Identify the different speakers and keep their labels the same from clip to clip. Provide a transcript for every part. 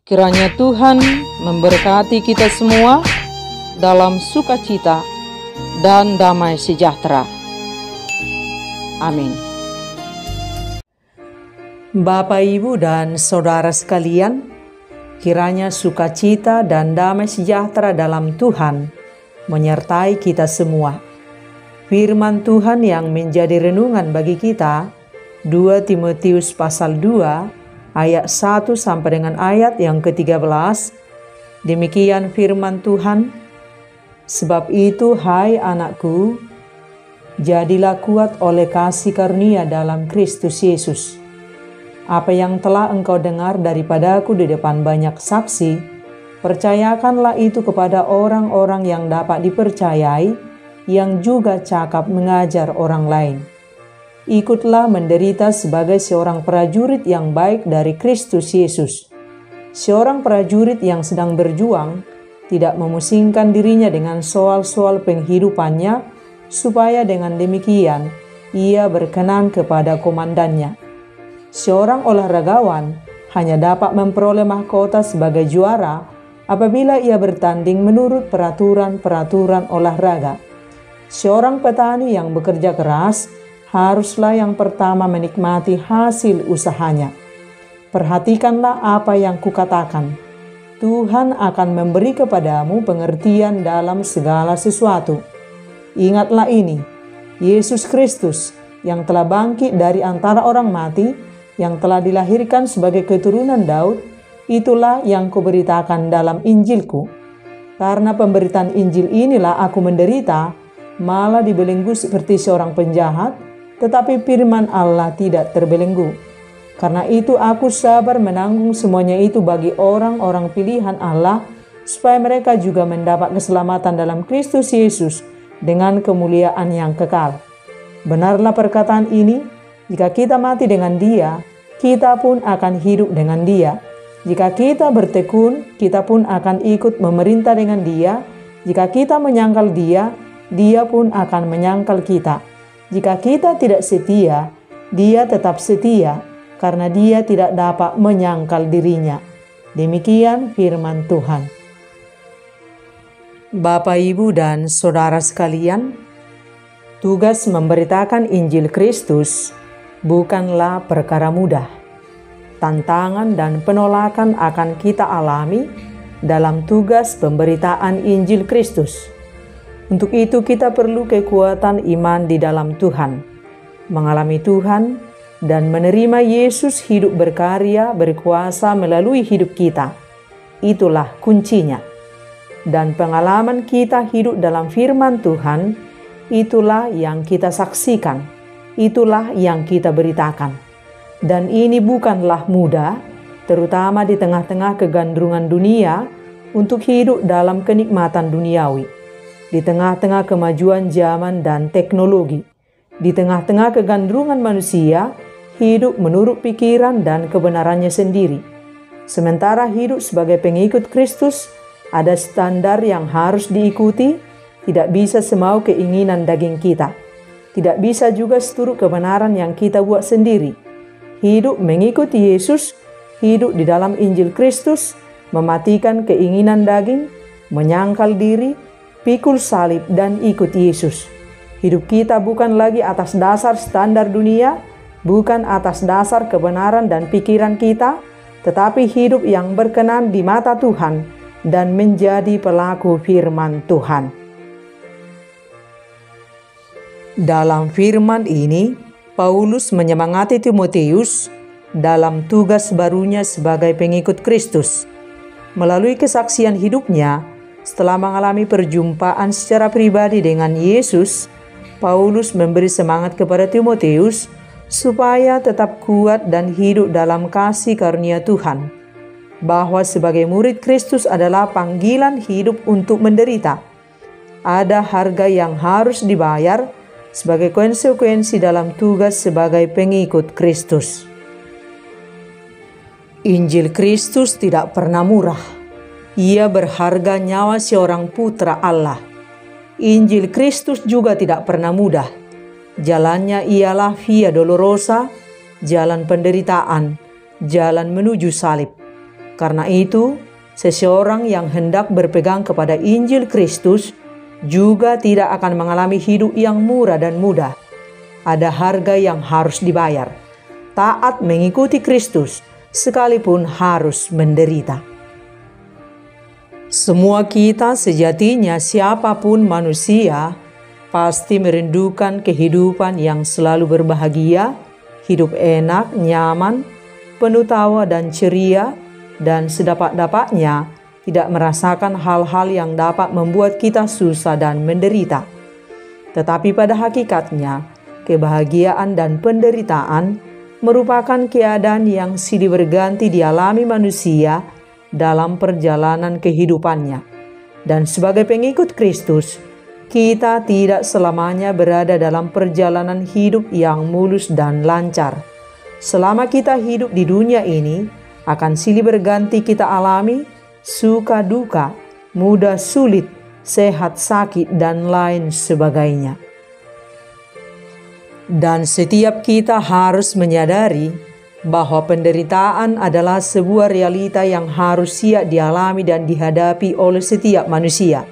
Speaker 1: Kiranya Tuhan memberkati kita semua dalam sukacita dan damai sejahtera. Amin. Bapak, Ibu, dan Saudara sekalian, kiranya sukacita dan damai sejahtera dalam Tuhan menyertai kita semua. Firman Tuhan yang menjadi renungan bagi kita, 2 Timotius pasal 2, ayat 1 sampai dengan ayat yang ke-13. Demikian firman Tuhan, "Sebab itu, hai anakku, jadilah kuat oleh kasih karunia dalam Kristus Yesus. Apa yang telah engkau dengar daripadaku di depan banyak saksi, percayakanlah itu kepada orang-orang yang dapat dipercayai, yang juga cakap mengajar orang lain. Ikutlah menderita sebagai seorang prajurit yang baik dari Kristus Yesus. Seorang prajurit yang sedang berjuang tidak memusingkan dirinya dengan soal-soal penghidupannya, supaya dengan demikian ia berkenan kepada komandannya. Seorang olahragawan hanya dapat memperoleh mahkota sebagai juara apabila ia bertanding menurut peraturan-peraturan olahraga. Seorang petani yang bekerja keras haruslah yang pertama menikmati hasil usahanya. Perhatikanlah apa yang kukatakan. Tuhan akan memberi kepadamu pengertian dalam segala sesuatu. Ingatlah ini, Yesus Kristus yang telah bangkit dari antara orang mati, yang telah dilahirkan sebagai keturunan Daud, itulah yang kuberitakan dalam Injilku. Karena pemberitaan Injil inilah aku menderita, malah dibelenggu seperti seorang penjahat, tetapi firman Allah tidak terbelenggu. Karena itu aku sabar menanggung semuanya itu bagi orang-orang pilihan Allah, supaya mereka juga mendapat keselamatan dalam Kristus Yesus dengan kemuliaan yang kekal. Benarlah perkataan ini, jika kita mati dengan Dia, kita pun akan hidup dengan Dia. Jika kita bertekun, kita pun akan ikut memerintah dengan Dia. Jika kita menyangkal Dia, Dia pun akan menyangkal kita. Jika kita tidak setia, Dia tetap setia, karena Dia tidak dapat menyangkal dirinya." Demikian firman Tuhan. Bapak, Ibu, dan Saudara sekalian, tugas memberitakan Injil Kristus bukanlah perkara mudah. Tantangan dan penolakan akan kita alami dalam tugas pemberitaan Injil Kristus. Untuk itu kita perlu kekuatan iman di dalam Tuhan, mengalami Tuhan, dan menerima Yesus hidup berkarya, berkuasa melalui hidup kita. Itulah kuncinya. Dan pengalaman kita hidup dalam firman Tuhan, itulah yang kita saksikan, itulah yang kita beritakan. Dan ini bukanlah mudah, terutama di tengah-tengah kegandrungan dunia, untuk hidup dalam kenikmatan duniawi. Di tengah-tengah kemajuan zaman dan teknologi, di tengah-tengah kegandrungan manusia, hidup menurut pikiran dan kebenarannya sendiri. Sementara hidup sebagai pengikut Kristus, ada standar yang harus diikuti, tidak bisa semau keinginan daging kita. Tidak bisa juga seturut kebenaran yang kita buat sendiri. Hidup mengikuti Yesus, hidup di dalam Injil Kristus, mematikan keinginan daging, menyangkal diri, pikul salib, dan ikut Yesus. Hidup kita bukan lagi atas dasar standar dunia, bukan atas dasar kebenaran dan pikiran kita, tetapi hidup yang berkenan di mata Tuhan dan menjadi pelaku firman Tuhan. Dalam firman ini, Paulus menyemangati Timotius dalam tugas barunya sebagai pengikut Kristus. Melalui kesaksian hidupnya, setelah mengalami perjumpaan secara pribadi dengan Yesus, Paulus memberi semangat kepada Timotius supaya tetap kuat dan hidup dalam kasih karunia Tuhan, bahwa sebagai murid Kristus adalah panggilan hidup untuk menderita. Ada harga yang harus dibayar sebagai konsekuensi dalam tugas sebagai pengikut Kristus. Injil Kristus tidak pernah murah. Ia berharga nyawa seorang putra Allah. Injil Kristus juga tidak pernah mudah. Jalannya ialah via dolorosa, jalan penderitaan, jalan menuju salib. Karena itu, seseorang yang hendak berpegang kepada Injil Kristus juga tidak akan mengalami hidup yang murah dan mudah. Ada harga yang harus dibayar. Taat mengikuti Kristus sekalipun harus menderita. Semua kita sejatinya, siapapun manusia, pasti merindukan kehidupan yang selalu berbahagia, hidup enak, nyaman, penuh tawa dan ceria, dan sedapat-dapatnya tidak merasakan hal-hal yang dapat membuat kita susah dan menderita. Tetapi pada hakikatnya, kebahagiaan dan penderitaan merupakan keadaan yang silih berganti dialami manusia dalam perjalanan kehidupannya. Dan sebagai pengikut Kristus, kita tidak selamanya berada dalam perjalanan hidup yang mulus dan lancar. Selama kita hidup di dunia ini, akan silih berganti kita alami suka duka, mudah sulit, sehat sakit, dan lain sebagainya. Dan setiap kita harus menyadari bahwa penderitaan adalah sebuah realita yang harus siap dialami dan dihadapi oleh setiap manusia.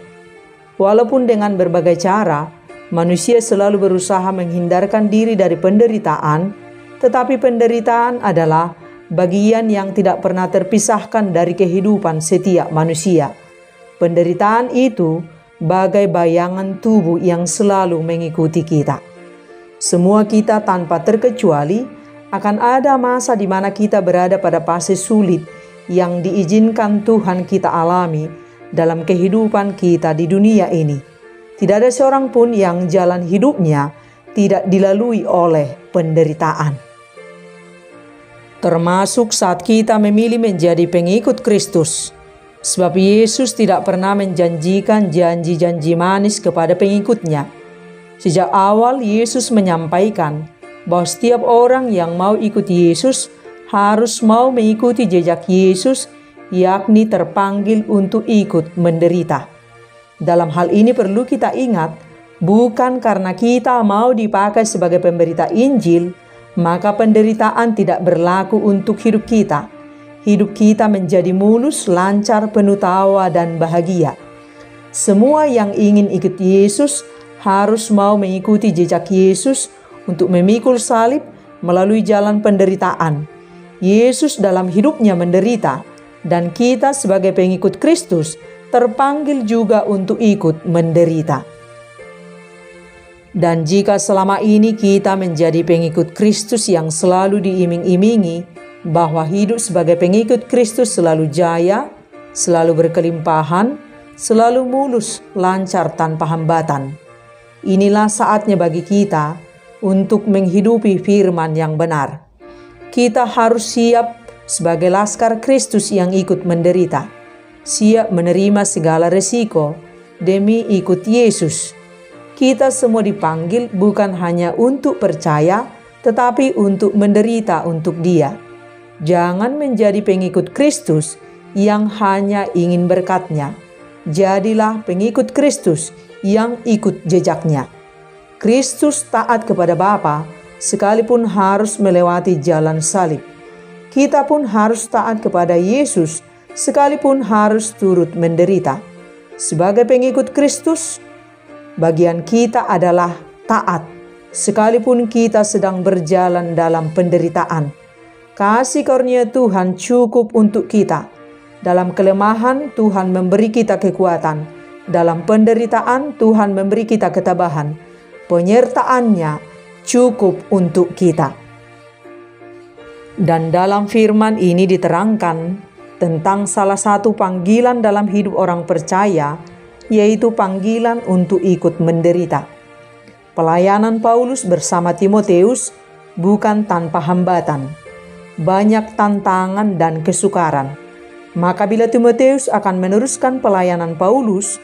Speaker 1: Walaupun dengan berbagai cara, manusia selalu berusaha menghindarkan diri dari penderitaan, tetapi penderitaan adalah bagian yang tidak pernah terpisahkan dari kehidupan setiap manusia. Penderitaan itu bagai bayangan tubuh yang selalu mengikuti kita. Semua kita tanpa terkecuali akan ada masa di mana kita berada pada fase sulit yang diizinkan Tuhan kita alami dalam kehidupan kita di dunia ini. Tidak ada seorang pun yang jalan hidupnya tidak dilalui oleh penderitaan. Termasuk saat kita memilih menjadi pengikut Kristus. Sebab Yesus tidak pernah menjanjikan janji-janji manis kepada pengikutnya. Sejak awal Yesus menyampaikan bahwa setiap orang yang mau ikut Yesus harus mau mengikuti jejak Yesus, yakni terpanggil untuk ikut menderita. Dalam hal ini perlu kita ingat, bukan karena kita mau dipakai sebagai pemberita Injil, maka penderitaan tidak berlaku untuk hidup kita. Hidup kita menjadi mulus, lancar, penuh tawa, dan bahagia. Semua yang ingin ikut Yesus harus mau mengikuti jejak Yesus untuk memikul salib melalui jalan penderitaan. Yesus dalam hidupnya menderita, dan kita sebagai pengikut Kristus terpanggil juga untuk ikut menderita. Dan jika selama ini kita menjadi pengikut Kristus yang selalu diiming-imingi bahwa hidup sebagai pengikut Kristus selalu jaya, selalu berkelimpahan, selalu mulus, lancar tanpa hambatan, inilah saatnya bagi kita untuk menghidupi firman yang benar. Kita harus siap sebagai laskar Kristus yang ikut menderita, siap menerima segala resiko demi ikut Yesus. Kita semua dipanggil bukan hanya untuk percaya, tetapi untuk menderita untuk Dia. Jangan menjadi pengikut Kristus yang hanya ingin berkat-Nya. Jadilah pengikut Kristus yang ikut jejak-Nya. Kristus taat kepada Bapa sekalipun harus melewati jalan salib. Kita pun harus taat kepada Yesus sekalipun harus turut menderita. Sebagai pengikut Kristus, bagian kita adalah taat sekalipun kita sedang berjalan dalam penderitaan. Kasih karunia Tuhan cukup untuk kita. Dalam kelemahan Tuhan memberi kita kekuatan. Dalam penderitaan Tuhan memberi kita ketabahan. Penyertaan-Nya cukup untuk kita. Dan dalam firman ini diterangkan tentang salah satu panggilan dalam hidup orang percaya, yaitu panggilan untuk ikut menderita. Pelayanan Paulus bersama Timoteus bukan tanpa hambatan, banyak tantangan dan kesukaran. Maka bila Timoteus akan meneruskan pelayanan Paulus,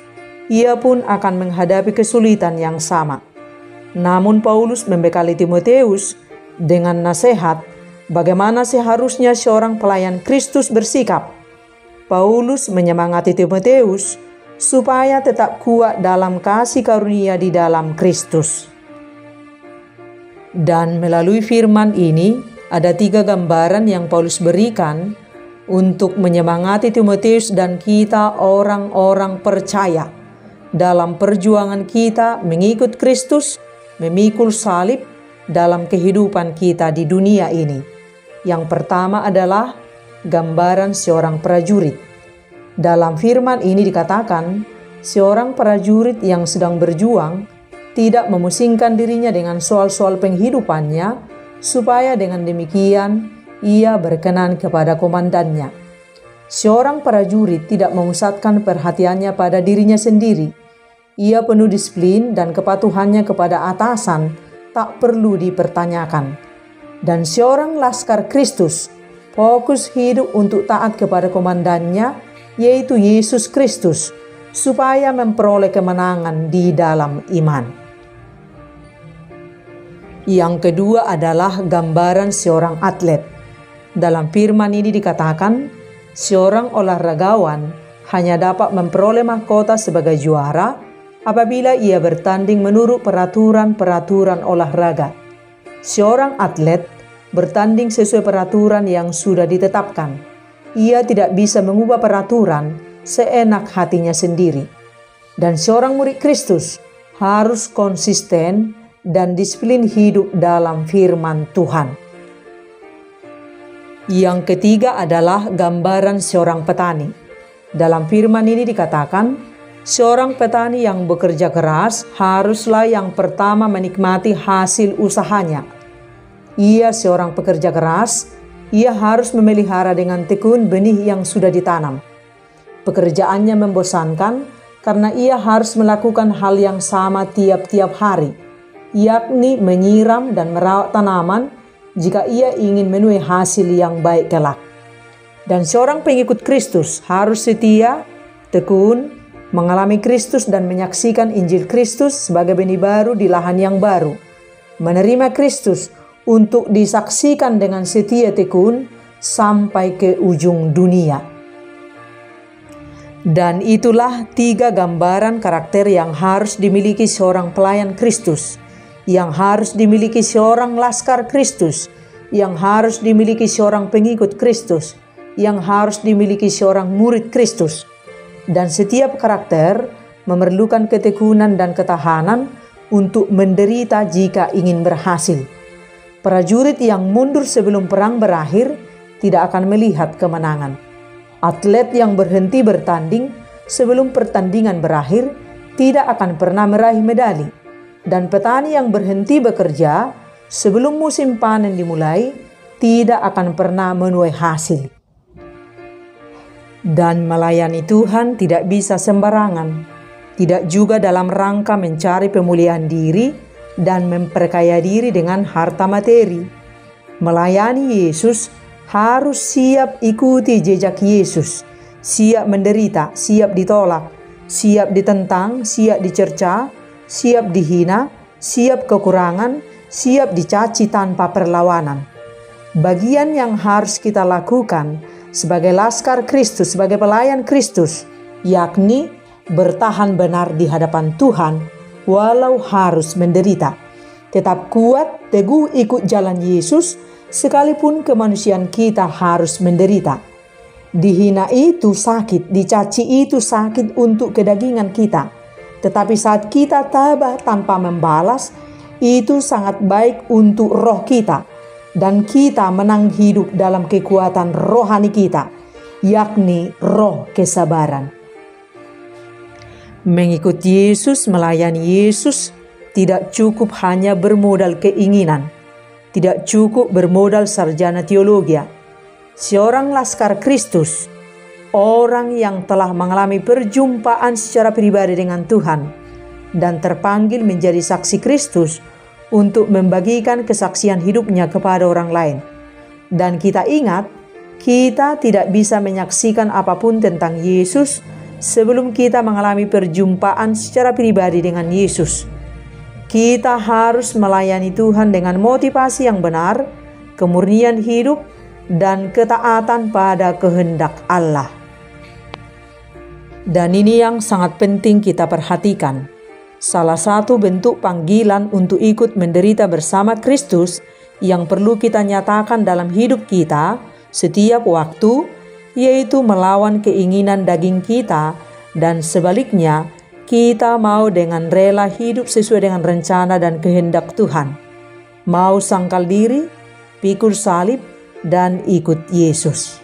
Speaker 1: ia pun akan menghadapi kesulitan yang sama. Namun Paulus membekali Timoteus dengan nasihat bagaimana seharusnya seorang pelayan Kristus bersikap. Paulus menyemangati Timoteus supaya tetap kuat dalam kasih karunia di dalam Kristus. Dan melalui firman ini ada 3 gambaran yang Paulus berikan untuk menyemangati Timotius dan kita orang-orang percaya dalam perjuangan kita mengikut Kristus, memikul salib dalam kehidupan kita di dunia ini. Yang pertama adalah gambaran seorang prajurit. Dalam firman ini dikatakan, seorang prajurit yang sedang berjuang tidak memusingkan dirinya dengan soal-soal penghidupannya, supaya dengan demikian ia berkenan kepada komandannya. Seorang prajurit tidak memusatkan perhatiannya pada dirinya sendiri. Ia penuh disiplin dan kepatuhannya kepada atasan tak perlu dipertanyakan. Dan seorang laskar Kristus fokus hidup untuk taat kepada komandannya, yaitu Yesus Kristus, supaya memperoleh kemenangan di dalam iman. Yang kedua adalah gambaran seorang atlet. Dalam firman ini dikatakan, seorang olahragawan hanya dapat memperoleh mahkota sebagai juara apabila ia bertanding menurut peraturan-peraturan olahraga. Seorang atlet bertanding sesuai peraturan yang sudah ditetapkan. Ia tidak bisa mengubah peraturan seenak hatinya sendiri. Dan seorang murid Kristus harus konsisten dan disiplin hidup dalam firman Tuhan. Yang ketiga adalah gambaran seorang petani. Dalam firman ini dikatakan, seorang petani yang bekerja keras haruslah yang pertama menikmati hasil usahanya. Ia seorang pekerja keras, ia harus memelihara dengan tekun benih yang sudah ditanam. Pekerjaannya membosankan karena ia harus melakukan hal yang sama tiap-tiap hari, yakni menyiram dan merawat tanaman jika ia ingin menuai hasil yang baik kelak. Dan seorang pengikut Kristus harus setia, tekun, mengalami Kristus dan menyaksikan Injil Kristus sebagai benih baru di lahan yang baru. Menerima Kristus untuk disaksikan dengan setia tekun sampai ke ujung dunia. Dan itulah 3 gambaran karakter yang harus dimiliki seorang pelayan Kristus, yang harus dimiliki seorang laskar Kristus, yang harus dimiliki seorang pengikut Kristus, yang harus dimiliki seorang murid Kristus. Dan setiap karakter memerlukan ketekunan dan ketahanan untuk menderita jika ingin berhasil. Prajurit yang mundur sebelum perang berakhir tidak akan melihat kemenangan. Atlet yang berhenti bertanding sebelum pertandingan berakhir tidak akan pernah meraih medali. Dan petani yang berhenti bekerja sebelum musim panen dimulai tidak akan pernah menuai hasil. Dan melayani Tuhan tidak bisa sembarangan, tidak juga dalam rangka mencari pemulihan diri dan memperkaya diri dengan harta materi. Melayani Yesus harus siap ikuti jejak Yesus, siap menderita, siap ditolak, siap ditentang, siap dicerca, siap dihina, siap kekurangan, siap dicaci tanpa perlawanan. Bagian yang harus kita lakukan sebagai laskar Kristus, sebagai pelayan Kristus, yakni bertahan benar di hadapan Tuhan walau harus menderita. Tetap kuat, teguh ikut jalan Yesus, sekalipun kemanusiaan kita harus menderita. Dihina itu sakit, dicaci itu sakit untuk kedagingan kita. Tetapi saat kita tabah tanpa membalas, itu sangat baik untuk roh kita. Dan kita menang hidup dalam kekuatan rohani kita, yakni roh kesabaran. Mengikuti Yesus, melayani Yesus, tidak cukup hanya bermodal keinginan, tidak cukup bermodal sarjana teologi. Seorang laskar Kristus, orang yang telah mengalami perjumpaan secara pribadi dengan Tuhan dan terpanggil menjadi saksi Kristus untuk membagikan kesaksian hidupnya kepada orang lain. Dan kita ingat, kita tidak bisa menyaksikan apapun tentang Yesus sebelum kita mengalami perjumpaan secara pribadi dengan Yesus. Kita harus melayani Tuhan dengan motivasi yang benar, kemurnian hidup, dan ketaatan pada kehendak Allah. Dan ini yang sangat penting kita perhatikan. Salah satu bentuk panggilan untuk ikut menderita bersama Kristus yang perlu kita nyatakan dalam hidup kita setiap waktu yaitu melawan keinginan daging kita, dan sebaliknya kita mau dengan rela hidup sesuai dengan rencana dan kehendak Tuhan. Mau sangkal diri, pikul salib, dan ikut Yesus.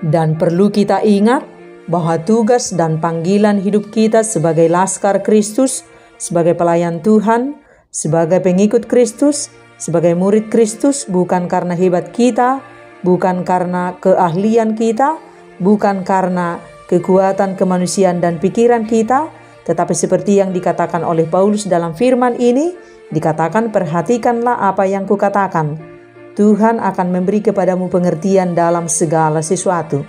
Speaker 1: Dan perlu kita ingat bahwa tugas dan panggilan hidup kita sebagai laskar Kristus, sebagai pelayan Tuhan, sebagai pengikut Kristus, sebagai murid Kristus bukan karena hebat kita, bukan karena keahlian kita, bukan karena kekuatan kemanusiaan dan pikiran kita, tetapi seperti yang dikatakan oleh Paulus dalam firman ini, dikatakan, perhatikanlah apa yang kukatakan. Tuhan akan memberi kepadamu pengertian dalam segala sesuatu.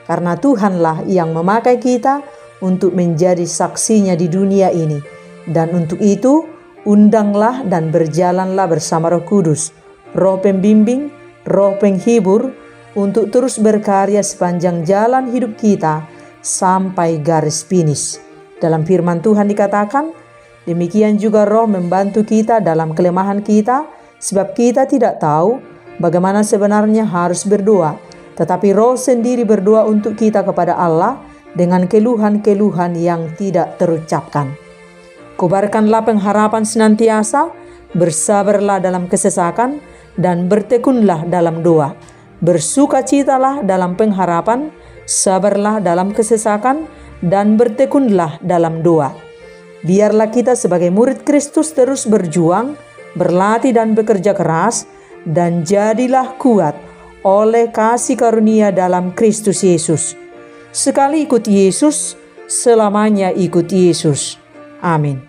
Speaker 1: Karena Tuhanlah yang memakai kita untuk menjadi saksinya di dunia ini. Dan untuk itu, undanglah dan berjalanlah bersama Roh Kudus, Roh pembimbing, Roh penghibur, untuk terus berkarya sepanjang jalan hidup kita sampai garis finish. Dalam firman Tuhan dikatakan, demikian juga Roh membantu kita dalam kelemahan kita, sebab kita tidak tahu bagaimana sebenarnya harus berdoa. Tetapi Roh sendiri berdoa untuk kita kepada Allah dengan keluhan-keluhan yang tidak terucapkan. Kobarkanlah pengharapan senantiasa, bersabarlah dalam kesesakan, dan bertekunlah dalam doa. Bersukacitalah dalam pengharapan, sabarlah dalam kesesakan, dan bertekunlah dalam doa. Biarlah kita sebagai murid Kristus terus berjuang, berlatih dan bekerja keras, dan jadilah kuat oleh kasih karunia dalam Kristus Yesus. Sekali ikut Yesus, selamanya ikut Yesus. Amin.